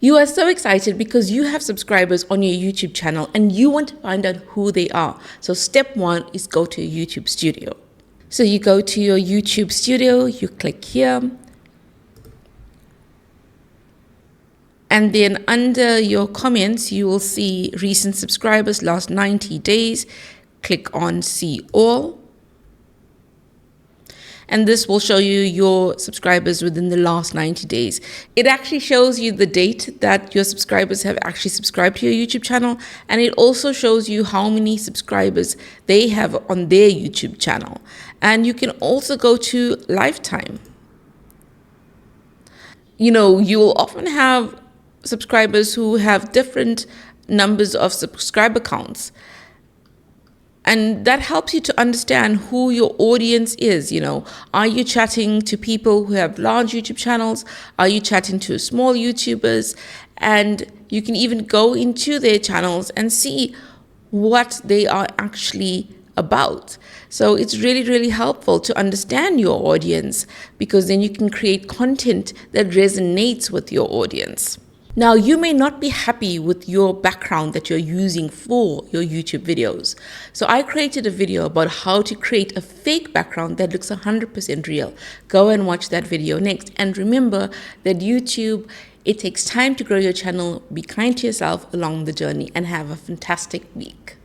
You are so excited because you have subscribers on your YouTube channel and you want to find out who they are. So step one is go to your YouTube studio. So you go to your YouTube studio, you click here. And then under your comments, you will see recent subscribers, last 90 days. Click on see all. And this will show you your subscribers within the last 90 days. It actually shows you the date that your subscribers have actually subscribed to your YouTube channel. And it also shows you how many subscribers they have on their YouTube channel. And you can also go to lifetime. You know, you will often have subscribers who have different numbers of subscriber counts. And that helps you to understand who your audience is. You know, are you chatting to people who have large YouTube channels? Are you chatting to small YouTubers? And you can even go into their channels and see what they are actually about. So it's really, really helpful to understand your audience, because then you can create content that resonates with your audience. Now, you may not be happy with your background that you're using for your YouTube videos. So I created a video about how to create a fake background that looks 100% real. Go and watch that video next. And remember that YouTube, it takes time to grow your channel. Be kind to yourself along the journey and have a fantastic week.